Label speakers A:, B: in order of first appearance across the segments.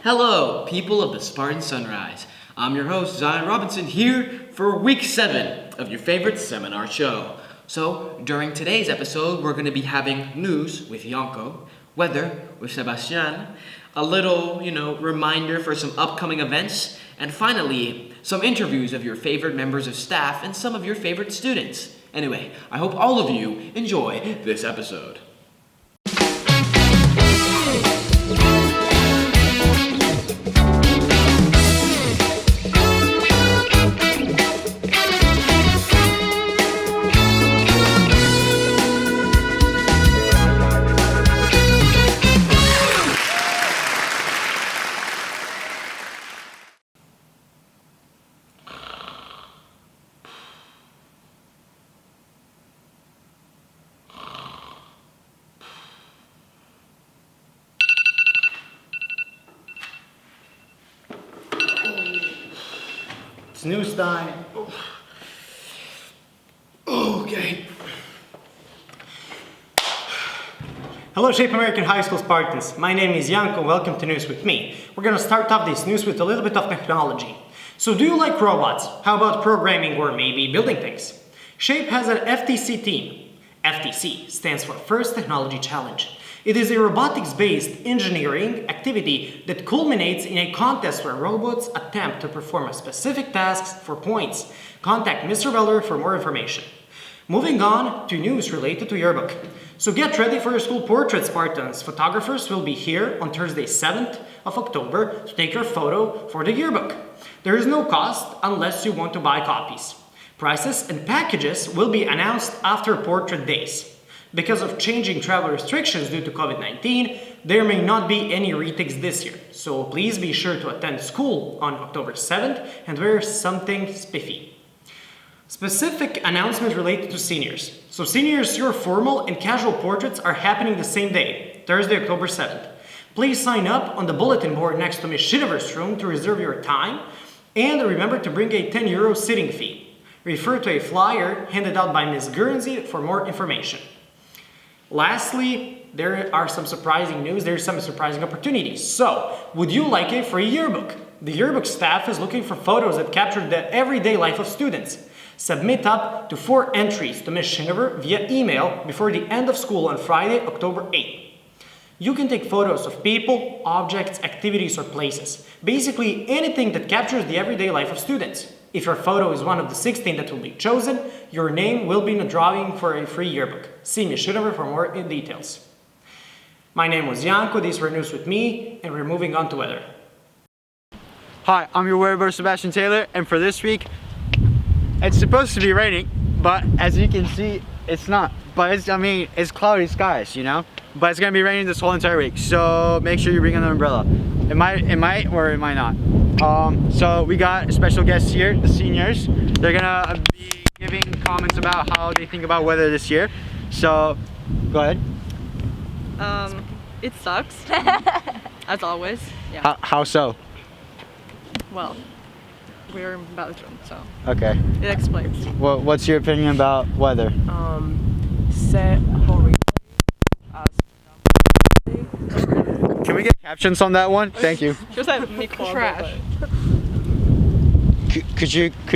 A: Hello, people of the Spartan Sunrise. I'm your host, Zion Robinson, here for week 7 of your favorite seminar show. So, during today's episode, we're going to be having news with Yanko, weather with Sebastian, a little, reminder for some upcoming events, and finally, some interviews of your favorite members of staff and some of your favorite students. Anyway, I hope all of you enjoy this episode.
B: It's news time.
A: Okay.
B: Hello Shape American High School Spartans. My name is Yanko. Welcome to News with me. We're gonna start off this news with a little bit of technology. So do you like robots? How about programming or maybe building things? Shape has an FTC team. FTC stands for First Technology Challenge. It is a robotics-based engineering activity that culminates in a contest where robots attempt to perform a specific task for points. Contact Mr. Beller for more information. Moving on to news related to yearbook. So get ready for your school portrait, Spartans. Photographers will be here on Thursday, 7th of October to take your photo for the yearbook. There is no cost unless you want to buy copies. Prices and packages will be announced after portrait days. Because of changing travel restrictions due to COVID-19, there may not be any retakes this year. So please be sure to attend school on October 7th and wear something spiffy. Specific announcements related to seniors. So seniors, your formal and casual portraits are happening the same day, Thursday, October 7th. Please sign up on the bulletin board next to Ms. Shidover's room to reserve your time. And remember to bring a €10 sitting fee. Refer to a flyer handed out by Ms. Guernsey for more information. Lastly, there are some surprising news. There's some surprising opportunities. So, would you like a free yearbook? The yearbook staff is looking for photos that capture the everyday life of students. Submit up to 4 entries to Ms. Schinover via email before the end of school on Friday, October 8th. You can take photos of people, objects, activities, or places. Basically, anything that captures the everyday life of students. If your photo is one of the 16 that will be chosen, your name will be in a drawing for a free yearbook. See Ms. Schinover for more details. My name was Yanko, these were news with me, and we're moving on to weather.
C: Hi, I'm your weather Sebastian Taylor, and for this week, it's supposed to be raining, but as you can see, it's not. But it's cloudy skies, But it's gonna be raining this whole entire week, so make sure you bring an umbrella. It might or it might not. So we got special guests here, the seniors. They're gonna be giving comments about how they think about weather this year. So, go ahead.
D: It sucks, as always. Yeah.
C: How so?
D: Well, we're in Belgium, so
C: Okay.
D: it explains.
C: Well, what's your opinion about weather? Can we get captions on that one? Thank you.
D: Just like trash.
C: Could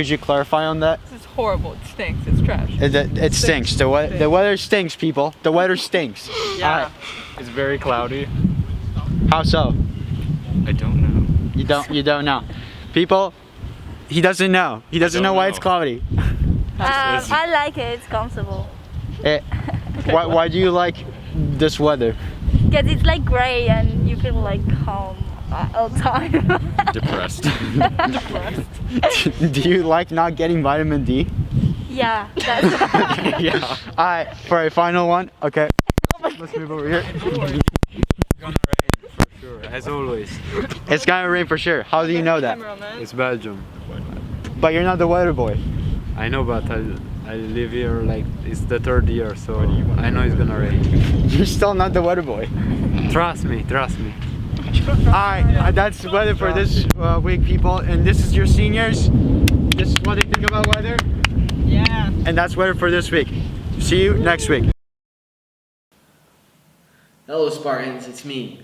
C: you clarify on that?
D: This is horrible. It stinks. It's trash.
C: It stinks. The weather stinks, people. The weather stinks.
D: Yeah.
C: All right.
E: It's very cloudy.
C: How so?
E: I don't know.
C: You don't know. People, he doesn't know. He doesn't know why it's cloudy.
F: I like it, it's comfortable.
C: Why do you like this weather?
F: Because it's like gray and you feel like calm all the time.
E: Depressed.
C: Do you like not getting vitamin D?
F: Yeah, that's
C: Yeah. Alright, for a final one, okay. Let's move over here.
E: Gonna rain for sure, as always.
C: It's gonna rain for sure. How do you know that?
E: It's Belgium.
C: But you're not the weather boy.
E: I know, but I live here it's the 3rd year, so I know it's gonna rain.
C: You're still not the weather boy.
E: Trust me.
C: Alright, that's weather for this week, people. And this is your seniors. This is what they think about weather.
D: Yeah.
C: And that's weather for this week. See you next week.
A: Hello Spartans, it's me.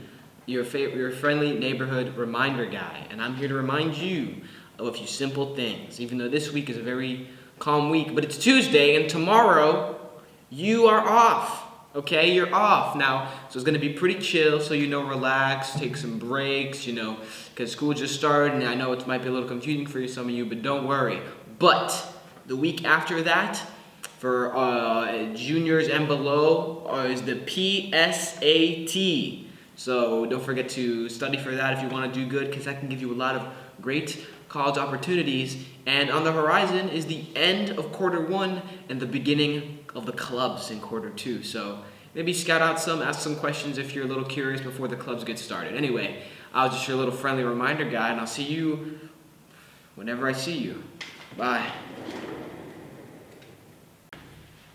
A: your friendly neighborhood reminder guy, and I'm here to remind you of a few simple things. Even though this week is a very calm week, but it's Tuesday, and tomorrow you are off. Okay, you're off now, so it's gonna be pretty chill. So relax, take some breaks. Because school just started, and I know it might be a little confusing for some of you, but don't worry. But the week after that, for juniors and below, is the PSAT. So don't forget to study for that if you want to do good, because that can give you a lot of great college opportunities. And on the horizon is the end of quarter one and the beginning of the clubs in quarter two. So maybe scout out ask some questions if you're a little curious before the clubs get started. Anyway, I was just your little friendly reminder guy, and I'll see you whenever I see you. Bye.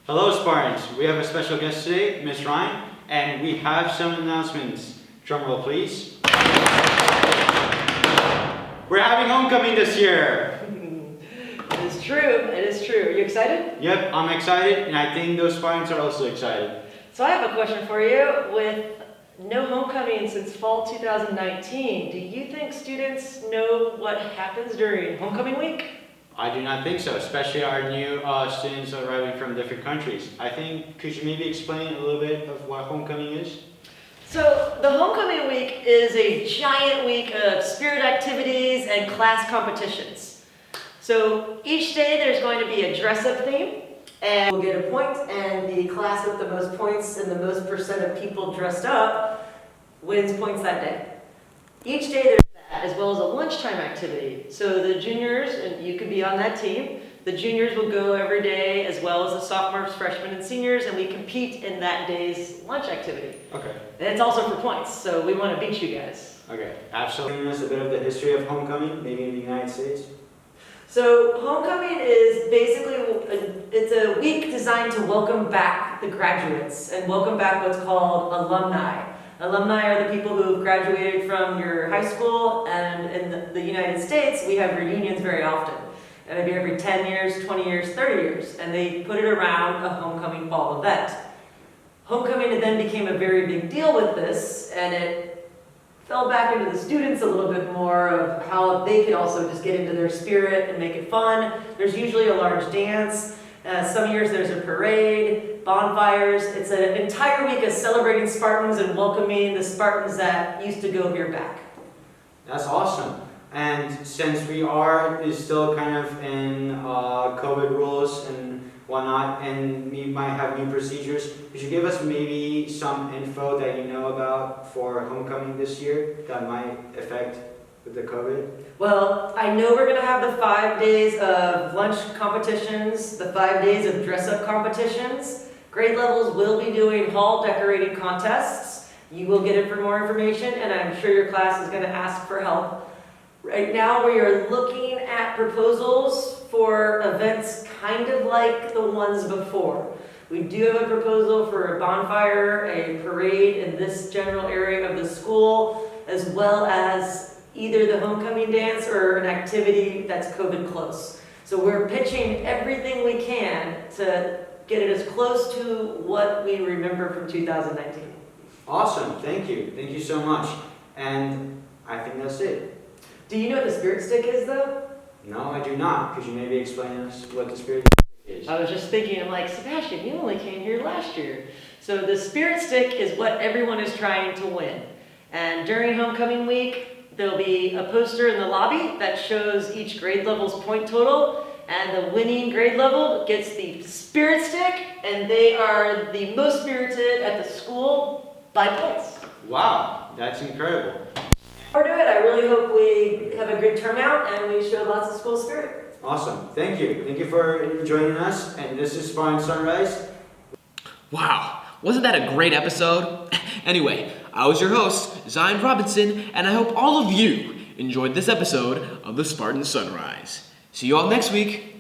C: Hello, Spartans. We have a special guest today, Miss Rhine, and we have some announcements. Drum roll, please. We're having homecoming this year.
G: It is true. It is true. Are you excited?
C: Yep, I'm excited, and I think those Spartans are also excited.
G: So I have a question for you. With no homecoming since fall 2019, do you think students know what happens during homecoming week?
C: I do not think so, especially our new students arriving from different countries. Could you maybe explain a little bit of what homecoming is?
G: So the homecoming week is a giant week of spirit activities and class competitions. So each day there's going to be a dress-up theme, and we'll get a point, and the class with the most points and the most percent of people dressed up wins points that day. Each day there's that, as well as a lunchtime activity. So the juniors, and you could be on that team, the juniors will go every day, as well as the sophomores, freshmen, and seniors, and we compete in that day's lunch activity.
C: Okay.
G: And it's also for points, so we want to beat you guys.
C: Okay, absolutely. Tell us a bit of the history of homecoming, maybe in the United States.
G: So homecoming is basically, it's a week designed to welcome back the graduates and welcome back what's called alumni. Alumni are the people who have graduated from your high school, and in the United States, we have reunions very often. And maybe every 10 years, 20 years, 30 years, and they put it around a homecoming fall event. Homecoming then became a very big deal with this, and it fell back into the students a little bit more of how they could also just get into their spirit and make it fun. There's usually a large dance. Some years there's a parade, bonfires. It's an entire week of celebrating Spartans and welcoming the Spartans that used to go here back.
C: That's awesome. And since we are still kind of in COVID rules and whatnot, and we might have new procedures, could you give us maybe some info that you know about for homecoming this year that might affect with the COVID?
G: Well, I know we're going to have the 5 days of lunch competitions, the 5 days of dress-up competitions. Grade levels will be doing hall decorating contests. You will get it for more information, and I'm sure your class is going to ask for help. Right now we are looking at proposals for events kind of like the ones before. We do have a proposal for a bonfire, a parade in this general area of the school, as well as either the homecoming dance or an activity that's COVID close. So we're pitching everything we can to get it as close to what we remember from 2019.
C: Awesome, thank you. Thank you so much. And I think that's it.
G: Do you know what the spirit stick is though?
C: No, I do not. Could you maybe explain to us what the spirit is?
G: I was just thinking, I'm like, Sebastian, you only came here last year. So the spirit stick is what everyone is trying to win. And during homecoming week, there'll be a poster in the lobby that shows each grade level's point total, and the winning grade level gets the spirit stick, and they are the most spirited at the school by points.
C: Wow, that's incredible.
G: For it, I really hope we have a good turnout and we show lots of school spirit.
C: Awesome, thank you. Thank you for joining us, and this is Spartan Sunrise.
A: Wow, wasn't that a great episode? Anyway, I was your host, Zion Robinson, and I hope all of you enjoyed this episode of the Spartan Sunrise. See you all next week.